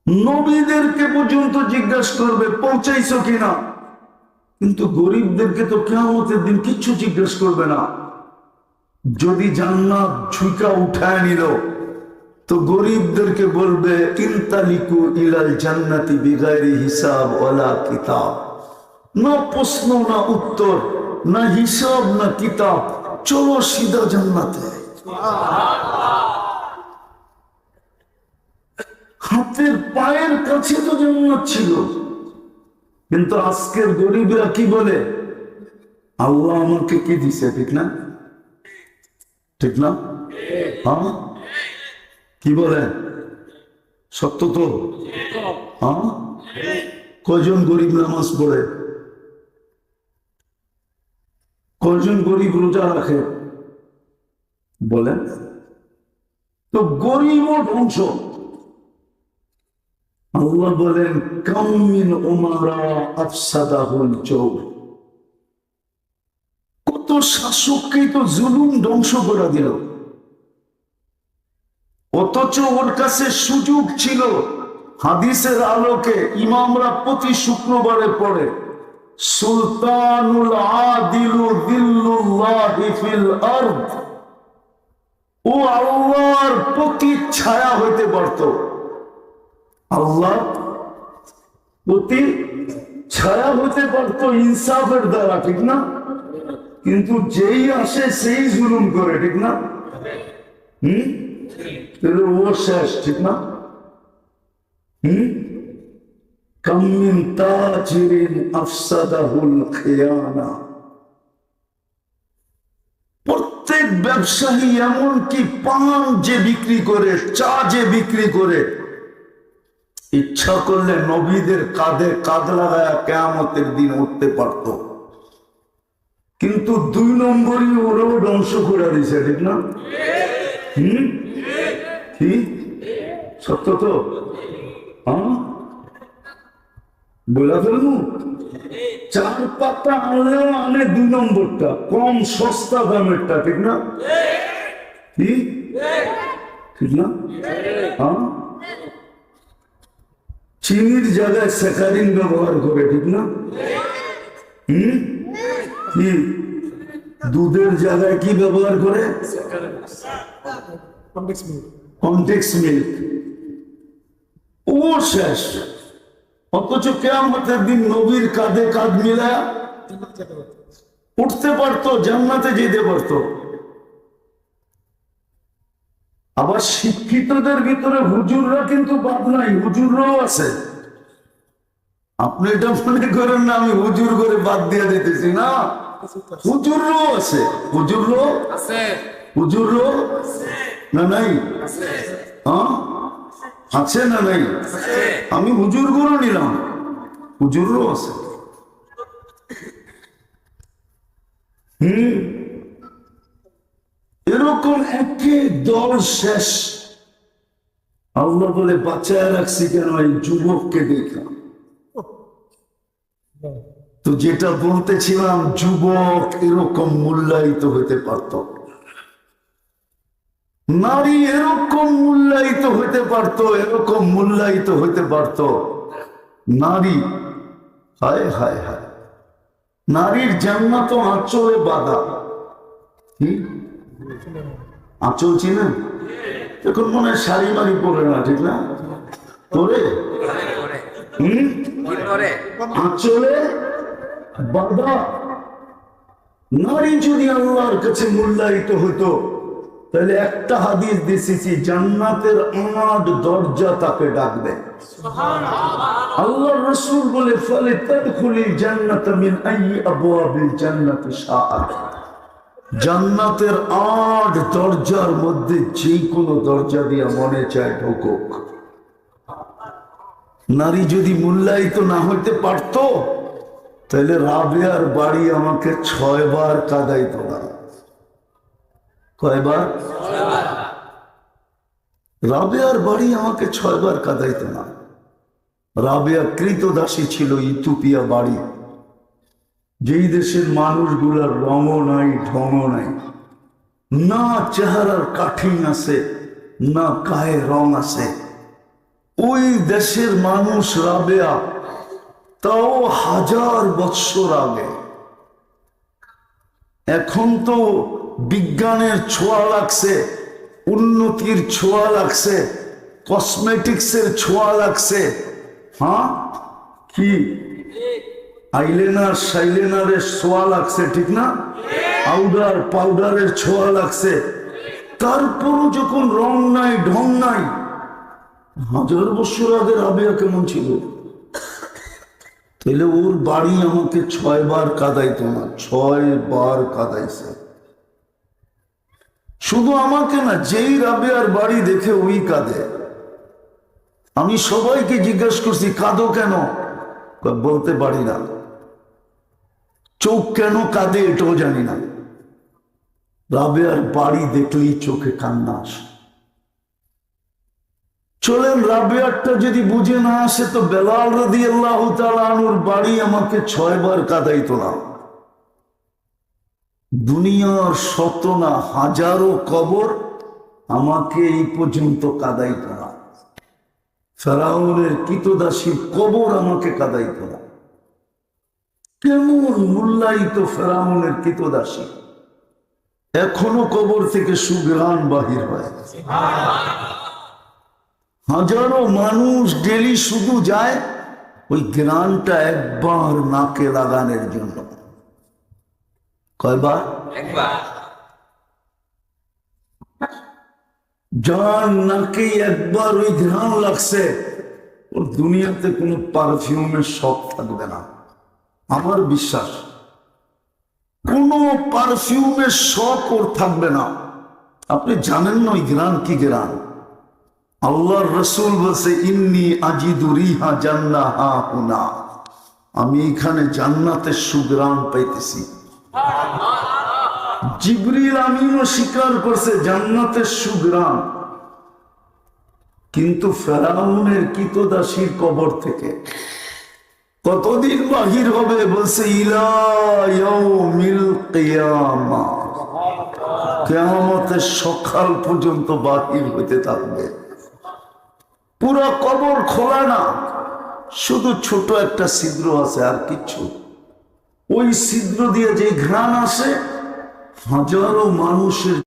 নবীদেরকে পর্যন্ত জিজ্ঞাসা করবে পৌঁছাইছো কিনা, কিন্তু গরিবদেরকে তো কিয়ামতের দিন কিচ্ছু জিজ্ঞেস করবে না। যদি জান্নাত ঝুঁকা উঠায় নিল তো গরিবদেরকে বলবে ইনতালিকু ইলাল জান্নাতি বিগাইরি হিসাব ওয়ালা কিতাব। না প্রশ্ন না উত্তর, না হিসাব না কিতাব, চলো সিধা জান্নাতে। হাতের পায়ের কাছে তো জান্নাত ছিল, কিন্তু আজকের গরিবরা কি বলে, আল্লাহ আমাকে কি দিছে, ঠিক না? ঠিক না? হ্যাঁ, কি বলেন? সত্য তো? হ্যাঁ, কয়জন গরিব নামাজ পড়ে, কয়জন গরিব রোজা রাখে বলেন তো? গরিব ধ্বংস। আল্লাহ বলেন কামিন উমারা আফসাদাহুল জৌর, কত শাসককেই তো জুলুম ধ্বংস করে দিল, অথচ ওর কাছে সুযোগ ছিল। হাদিসের আলোকে ইমামরা প্রতি শুক্রবারে পড়ে সুলতানুল আদিলু দিল্লুল্লাহি ফিল আরদ, ও আল্লাহর প্রতি ছায়া হইতে পারত, আল্লাহ প্রতি ছায়া হতে পারত ইনসাফের দ্বারা, ঠিক না? কিন্তু যেই আসে সেই জুলুম করে, ঠিক না? ও শেষ, ঠিক না? কামিন তাজিরিন আফসাদাহুল খিয়ানা, প্রত্যেক ব্যবসায়ী এমনকি পান যে বিক্রি করে, চা যে বিক্রি করে, ইচ্ছা করলে নবীদের কাঁধে কাঁধ লাগায়া কিয়ামতের দিন উঠতে পারত, কিন্তু 2 নম্বরই ওরাও ধ্বংস করে দিছে, ঠিক না? কি সত্য তো? বলে ফেলবো, 4 পাতা আনলেও আনে 2 নম্বরটা, কম সস্তা দামেরটা, ঠিক না? কি ঠিক না? চিনির জায়গায় স্যাকারিন ব্যবহার করে, ঠিক না? কি দুধের জায়গায় কি ব্যবহার করে? Complex milk. ও শেষ। অথচ কিয়ামতের দিন নবীর কাঁধে কাঁধ মিলায়া উঠতে পারতো, জান্নাতে যেতে পারতো। আবার শিক্ষিতদের ভিতরে হুজুররা কিন্তু বাদ নাই, হুজুররাও আছে। আপনি এটা মনে করেন না আমি হুজুর করে বাদ দিয়ে দিতেছি, না, হুজুররাও আছে, হুজুররাও আছে, হুজুররাও না নাই? হ্যাঁ আছে না নাই? আমি হুজুর গুলো নিলাম, হুজুররাও আছে। এরকম একে দল শেষ। আল্লাহ বলে বাঁচায় রাখছি কেন? এই যুবককে দেখা। তো যেটা বলতেছিলাম, যুবক এরকম মূল্যায়িত হতে পারত, নারী এরকম মূল্যায়িত হতে পারত, এরকম মূল্যায়িত হতে পারত। নারী, হায় হায় হায়, নারীর জান্নাত আঁচলে বাঁধা। কি আঁচল চিনেন? এখন মনে হয় শাড়ি মারি পরে না, ঠিক না? পরে আঁচলে বাঁধা নারী যদি আল্লাহর কাছে মূল্যায়িত হতো, তাহলে একটা হাদিস দিয়েছি, জান্নাতের 8 দরজা তাকে ডাকবে। আল্লাহর রাসূল বলে ফলে তাদখুলি জান্নাত মিন আইয়ি আবওয়াবিল জান্নাতি শাআত, জান্নাতের 8 দরজার মধ্যে যে কোনো দরজা দিয়া মনে চায় ঢোকুক। নারী যদি মূল্যায়িত না হইতে পারত, তাহলে রাবেয়ার বাড়ি আমাকে 6 বার কাঁদাইত না। কয়বার? রাবেয়ার বাড়ি আমাকে 6 বার কাঁদাইত না। রাবেয়া কৃতদাসী ছিল, ইথিওপিয়া বাড়ি, যেই দেশের মানুষগুলার রঙও নাই, ঢঙও নাই, না চেহারার কাঠিন আছে, না গায়ে রং আছে, ওই দেশের মানুষ রাবেয়া, তাও 1000 বৎসর আগে। এখন তো বিজ্ঞানের ছোঁয়া লাগছে, উন্নতির ছোঁয়া লাগছে, কসমেটিক্সের ছোঁয়া লাগছে। হ্যাঁ, কি আইলেনার সাইলেনারের ছোঁয়া লাগছে, ঠিক না? পাউডারের ছোঁয়া লাগছে। তারপরও যখন রং নাই, ঢং নাই, 1000 বছর আগে রাবেয়া কেমন ছিল? তাহলে ওর বাড়ি আমাকে 6 বার কাঁদাইতো না, 6 বার কাঁদাইছে। শুধু আমাকে না, যেই রাবেয়ার বাড়ি দেখে ওই কাঁদে। আমি সবাইকে জিজ্ঞেস করছি কাঁদো কেন, বলতে পারি না। চোখ কেন কাঁদে এটাও জানি না। রাবেয়ার বাড়ি দেখলেই চোখে কান্না আসে। চলেন, রাবেয়ারটা যদি বুঝে না আসে তো বেলাল রাদিয়াল্লাহু তাআলা আনহুর বাড়ি আমাকে 6 বার কাঁদাইতো না। দুনিয়ার শত না হাজারো কবর আমাকে এই পর্যন্ত কাঁদাইতো না। ফেরাউনের কৃতদাসীর কবর আমাকে কাঁদাইতো না। কেমন মূল্যায়িত ফেরাউনের কৃতদাসী, এখনো কবর থেকে সুঘ্রাণ বাহির হয়। হাজারো মানুষ ডেলি শুধু যায় ওই ঘ্রাণটা একবার নাকে লাগানোর জন্য। কয়বার? একবার। যার নাকে একবার ওই ঘ্রাণ লাগছে, ওর দুনিয়াতে কোনো পারফিউমের শখ থাকবে না। আমার বিশ্বাস, কোনো পারফিউমের শখ ওর থাকবে না। আপনি জানেন না ওই ঘ্রাণ কি ঘ্রাণ? আল্লাহর রাসূল বলছে, ইন্নী আজিদু রিহা জান্নাহা হুনা, আমি এখানে জান্নাতের সুঘ্রাণ পাইতেছি। জিবরিল আমিনও স্বীকার করছে জান্নাতের সুঘ্রাণ। কিন্তু ফেরাউনের কৃতদাসীর কবর থেকে কতদিন বাহির হবে? বলছে ইলা ইয়াউমিল কিয়ামা, কিয়ামতের সকাল পর্যন্ত বাহির হইতে থাকবে। পুরো কবর খোলা না, শুধু ছোট একটা ছিদ্র আছে, আর কিচ্ছু। ওই ছিদ্র দিয়ে যে ঘ্রাণ আসে, হাজারো মানুষের